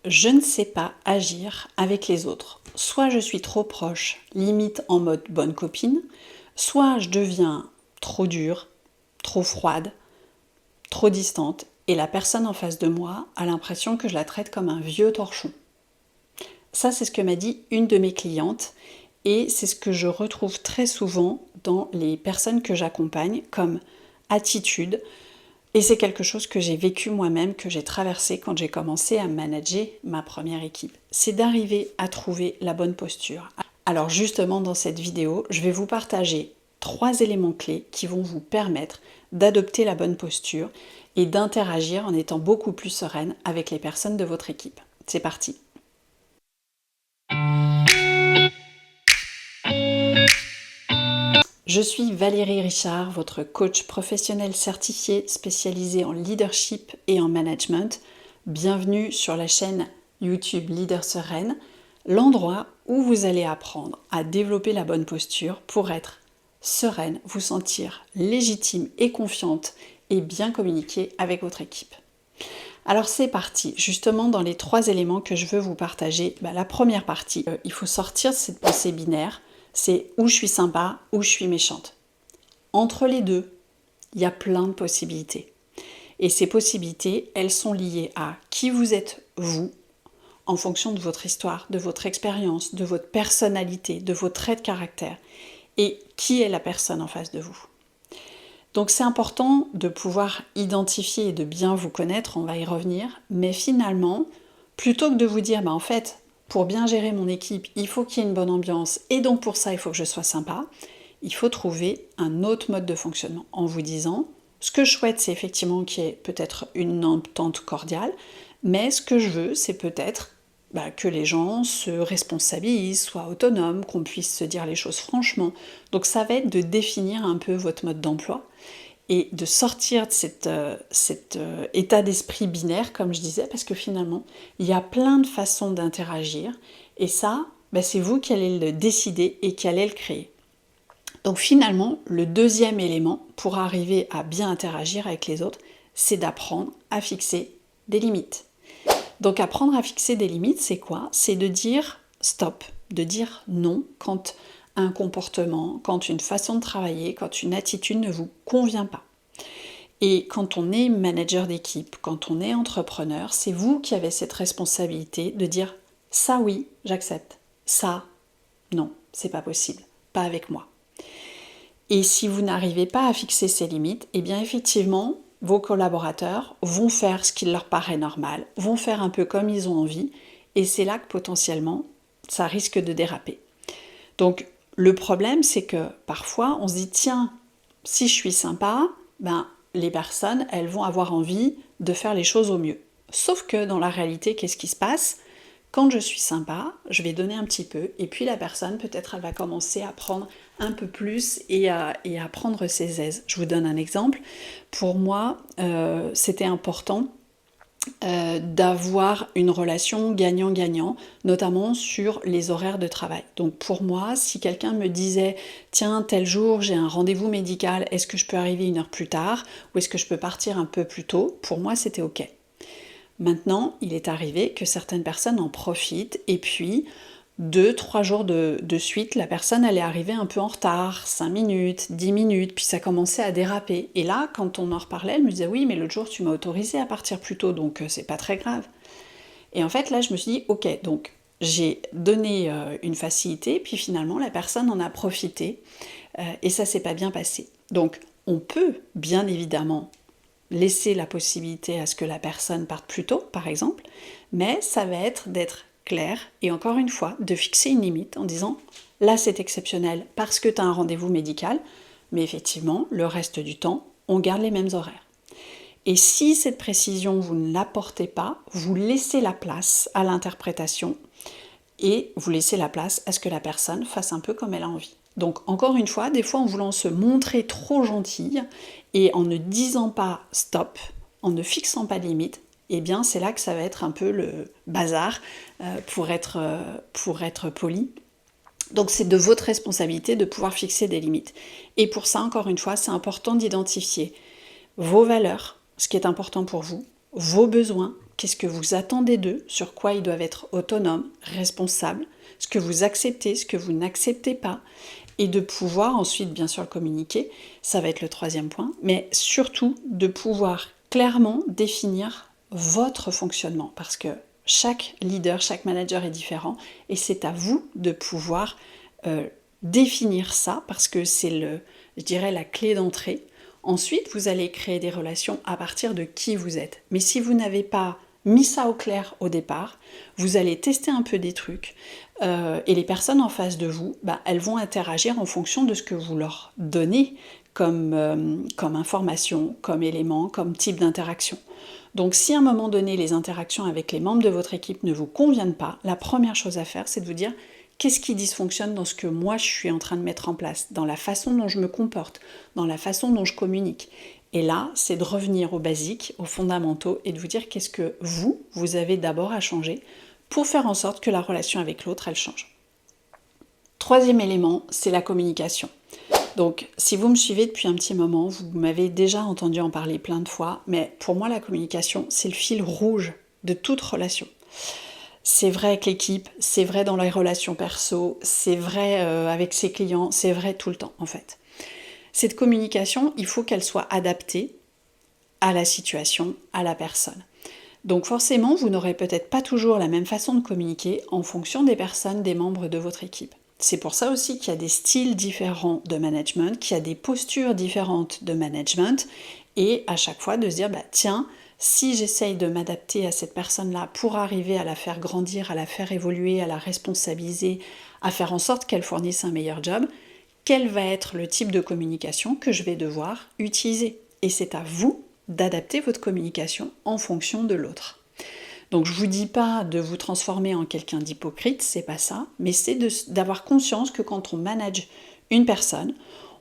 je ne sais pas agir avec les autres. Soit je suis trop proche, limite en mode bonne copine, soit je deviens trop dure, trop froide, trop distante, et la personne en face de moi a l'impression que je la traite comme un vieux torchon. Ça, c'est ce que m'a dit une de mes clientes, et c'est ce que je retrouve très souvent dans les personnes que j'accompagne comme attitude. Et c'est quelque chose que j'ai vécu moi-même, que j'ai traversé quand j'ai commencé à manager ma première équipe. C'est d'arriver à trouver la bonne posture. Alors justement, dans cette vidéo, je vais vous partager 3 éléments clés qui vont vous permettre d'adopter la bonne posture et d'interagir en étant beaucoup plus sereine avec les personnes de votre équipe. C'est parti! Je suis Valérie Richard, votre coach professionnel certifié spécialisé en leadership et en management. Bienvenue sur la chaîne YouTube Leader Sereine, l'endroit où vous allez apprendre à développer la bonne posture pour être sereine, vous sentir légitime et confiante et bien communiquer avec votre équipe. Alors c'est parti, justement dans les 3 éléments que je veux vous partager. La première partie, il faut sortir de cette pensée binaire. C'est où je suis sympa, où je suis méchante. Entre les deux, il y a plein de possibilités. Et ces possibilités, elles sont liées à qui vous êtes vous, en fonction de votre histoire, de votre expérience, de votre personnalité, de vos traits de caractère, et qui est la personne en face de vous. Donc c'est important de pouvoir identifier et de bien vous connaître, on va y revenir, mais finalement, plutôt que de vous dire, en fait, pour bien gérer mon équipe, il faut qu'il y ait une bonne ambiance et donc pour ça, il faut que je sois sympa. Il faut trouver un autre mode de fonctionnement en vous disant, ce que je souhaite, c'est effectivement qu'il y ait peut-être une entente cordiale, mais ce que je veux, c'est peut-être que les gens se responsabilisent, soient autonomes, qu'on puisse se dire les choses franchement. Donc ça va être de définir un peu votre mode d'emploi et de sortir de cet état d'esprit binaire, comme je disais, parce que finalement, il y a plein de façons d'interagir, et ça, c'est vous qui allez le décider et qui allez le créer. Donc finalement, le deuxième élément pour arriver à bien interagir avec les autres, c'est d'apprendre à fixer des limites. Donc apprendre à fixer des limites, c'est quoi? C'est de dire stop, de dire non quand un comportement, quand une façon de travailler, quand une attitude ne vous convient pas. Et quand on est manager d'équipe, quand on est entrepreneur, c'est vous qui avez cette responsabilité de dire ça oui, j'accepte, ça non, c'est pas possible, pas avec moi. Et si vous n'arrivez pas à fixer ces limites, eh bien effectivement, vos collaborateurs vont faire ce qui leur paraît normal, vont faire un peu comme ils ont envie, et c'est là que potentiellement, ça risque de déraper. Donc, le problème, c'est que parfois, on se dit, tiens, si je suis sympa, les personnes, elles vont avoir envie de faire les choses au mieux. Sauf que dans la réalité, qu'est-ce qui se passe? Quand je suis sympa, je vais donner un petit peu, et puis la personne, peut-être, elle va commencer à prendre un peu plus et à prendre ses aises. Je vous donne un exemple. Pour moi, c'était important d'avoir une relation gagnant-gagnant, notamment sur les horaires de travail. Donc pour moi, si quelqu'un me disait « Tiens, tel jour, j'ai un rendez-vous médical, est-ce que je peux arriver 1 heure plus tard ou est-ce que je peux partir un peu plus tôt ?» Pour moi, c'était OK. Maintenant, il est arrivé que certaines personnes en profitent et puis 2-3 jours de suite, la personne allait arriver un peu en retard, 5 minutes, 10 minutes, puis ça commençait à déraper. Et là, quand on en reparlait, elle me disait « Oui, mais l'autre jour, tu m'as autorisé à partir plus tôt, donc c'est pas très grave. » Et en fait, là, je me suis dit « Ok, donc j'ai donné une facilité, puis finalement, la personne en a profité, et ça s'est pas bien passé. » Donc, on peut, bien évidemment, laisser la possibilité à ce que la personne parte plus tôt, par exemple, mais ça va être d'être clair et encore une fois de fixer une limite en disant là c'est exceptionnel parce que tu as un rendez-vous médical, mais effectivement le reste du temps on garde les mêmes horaires. Et si cette précision vous ne l'apportez pas, vous laissez la place à l'interprétation et vous laissez la place à ce que la personne fasse un peu comme elle a envie. Donc encore une fois, des fois en voulant se montrer trop gentille et en ne disant pas stop, en ne fixant pas de limite, eh bien c'est là que ça va être un peu le bazar pour être poli. Donc c'est de votre responsabilité de pouvoir fixer des limites. Et pour ça, encore une fois, c'est important d'identifier vos valeurs, ce qui est important pour vous, vos besoins, qu'est-ce que vous attendez d'eux, sur quoi ils doivent être autonomes, responsables, ce que vous acceptez, ce que vous n'acceptez pas, et de pouvoir ensuite bien sûr le communiquer, ça va être le troisième point, mais surtout de pouvoir clairement définir votre fonctionnement, parce que chaque leader, chaque manager est différent, et c'est à vous de pouvoir définir ça, parce que c'est je dirais, la clé d'entrée. Ensuite, vous allez créer des relations à partir de qui vous êtes. Mais si vous n'avez pas mis ça au clair au départ, vous allez tester un peu des trucs, et les personnes en face de vous, elles vont interagir en fonction de ce que vous leur donnez comme information, comme élément, comme type d'interaction. Donc si à un moment donné, les interactions avec les membres de votre équipe ne vous conviennent pas, la première chose à faire, c'est de vous dire qu'est-ce qui dysfonctionne dans ce que moi je suis en train de mettre en place, dans la façon dont je me comporte, dans la façon dont je communique. Et là, c'est de revenir aux basiques, aux fondamentaux, et de vous dire qu'est-ce que vous avez d'abord à changer pour faire en sorte que la relation avec l'autre, elle change. Troisième élément, c'est la communication. Donc, si vous me suivez depuis un petit moment, vous m'avez déjà entendu en parler plein de fois, mais pour moi, la communication, c'est le fil rouge de toute relation. C'est vrai avec l'équipe, c'est vrai dans les relations perso, c'est vrai avec ses clients, c'est vrai tout le temps en fait. Cette communication, il faut qu'elle soit adaptée à la situation, à la personne. Donc forcément, vous n'aurez peut-être pas toujours la même façon de communiquer en fonction des personnes, des membres de votre équipe. C'est pour ça aussi qu'il y a des styles différents de management, qu'il y a des postures différentes de management, et à chaque fois de se dire, tiens, si j'essaye de m'adapter à cette personne-là pour arriver à la faire grandir, à la faire évoluer, à la responsabiliser, à faire en sorte qu'elle fournisse un meilleur job, quel va être le type de communication que je vais devoir utiliser? Et c'est à vous d'adapter votre communication en fonction de l'autre. Donc je ne vous dis pas de vous transformer en quelqu'un d'hypocrite, c'est pas ça, mais c'est d'avoir conscience que quand on manage une personne,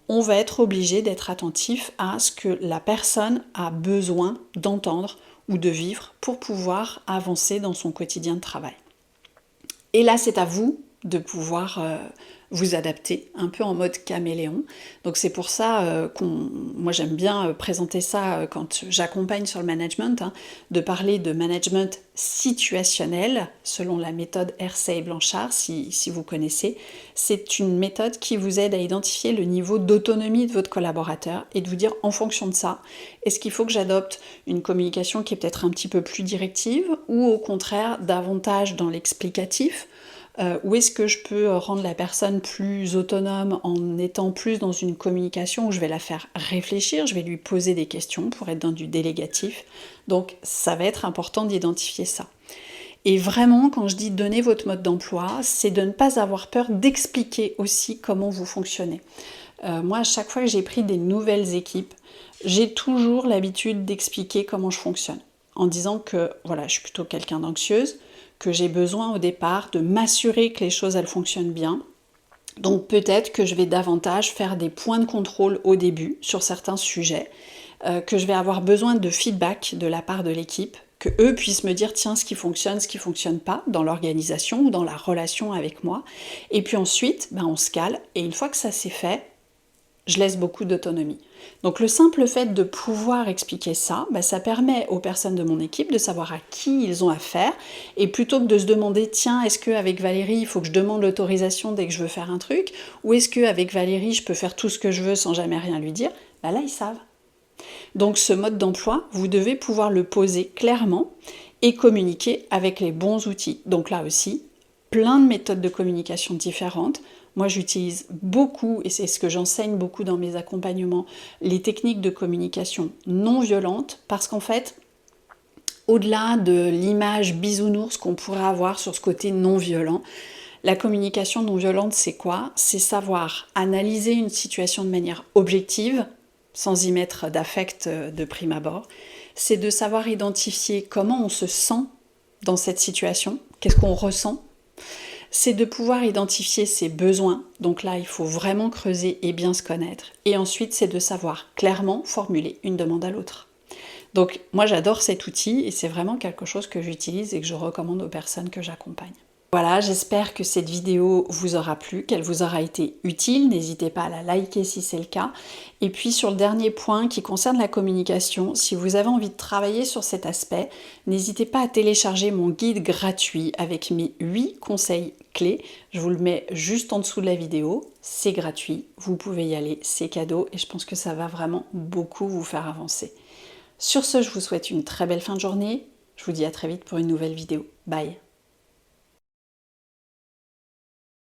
on va être obligé d'être attentif à ce que la personne a besoin d'entendre ou de vivre pour pouvoir avancer dans son quotidien de travail. Et là, c'est à vous de pouvoir vous adapter, un peu en mode caméléon. Donc c'est pour ça moi j'aime bien présenter ça quand j'accompagne sur le management, de parler de management situationnel, selon la méthode Hersey-Blanchard, si vous connaissez. C'est une méthode qui vous aide à identifier le niveau d'autonomie de votre collaborateur et de vous dire en fonction de ça, est-ce qu'il faut que j'adopte une communication qui est peut-être un petit peu plus directive ou au contraire davantage dans l'explicatif, ou est-ce que je peux rendre la personne plus autonome en étant plus dans une communication où je vais la faire réfléchir, je vais lui poser des questions pour être dans du délégatif. Donc ça va être important d'identifier ça. Et vraiment, quand je dis donner votre mode d'emploi, c'est de ne pas avoir peur d'expliquer aussi comment vous fonctionnez. Moi, à chaque fois que j'ai pris des nouvelles équipes, j'ai toujours l'habitude d'expliquer comment je fonctionne. En disant que voilà, je suis plutôt quelqu'un d'anxieuse, que j'ai besoin au départ de m'assurer que les choses elles fonctionnent bien. Donc peut-être que je vais davantage faire des points de contrôle au début sur certains sujets, que je vais avoir besoin de feedback de la part de l'équipe, que eux puissent me dire tiens ce qui fonctionne pas dans l'organisation ou dans la relation avec moi. Et puis ensuite, on se cale et une fois que ça c'est fait, je laisse beaucoup d'autonomie. Donc le simple fait de pouvoir expliquer ça, ça permet aux personnes de mon équipe de savoir à qui ils ont affaire, et plutôt que de se demander tiens, est-ce qu'avec Valérie, il faut que je demande l'autorisation dès que je veux faire un truc, ou est-ce qu'avec Valérie, je peux faire tout ce que je veux sans jamais rien lui dire, là ils savent. Donc ce mode d'emploi, vous devez pouvoir le poser clairement et communiquer avec les bons outils. Donc là aussi, plein de méthodes de communication différentes. Moi, j'utilise beaucoup, et c'est ce que j'enseigne beaucoup dans mes accompagnements, les techniques de communication non violente, parce qu'en fait, au-delà de l'image bisounours qu'on pourrait avoir sur ce côté non violent, la communication non violente, c'est quoi? C'est savoir analyser une situation de manière objective, sans y mettre d'affect de prime abord. C'est de savoir identifier comment on se sent dans cette situation, qu'est-ce qu'on ressent. C'est de pouvoir identifier ses besoins, donc là il faut vraiment creuser et bien se connaître, et ensuite c'est de savoir clairement formuler une demande à l'autre. Donc moi j'adore cet outil et c'est vraiment quelque chose que j'utilise et que je recommande aux personnes que j'accompagne. Voilà, j'espère que cette vidéo vous aura plu, qu'elle vous aura été utile. N'hésitez pas à la liker si c'est le cas. Et puis sur le dernier point qui concerne la communication, si vous avez envie de travailler sur cet aspect, n'hésitez pas à télécharger mon guide gratuit avec mes 8 conseils clés. Je vous le mets juste en dessous de la vidéo. C'est gratuit, vous pouvez y aller, c'est cadeau et je pense que ça va vraiment beaucoup vous faire avancer. Sur ce, je vous souhaite une très belle fin de journée. Je vous dis à très vite pour une nouvelle vidéo. Bye!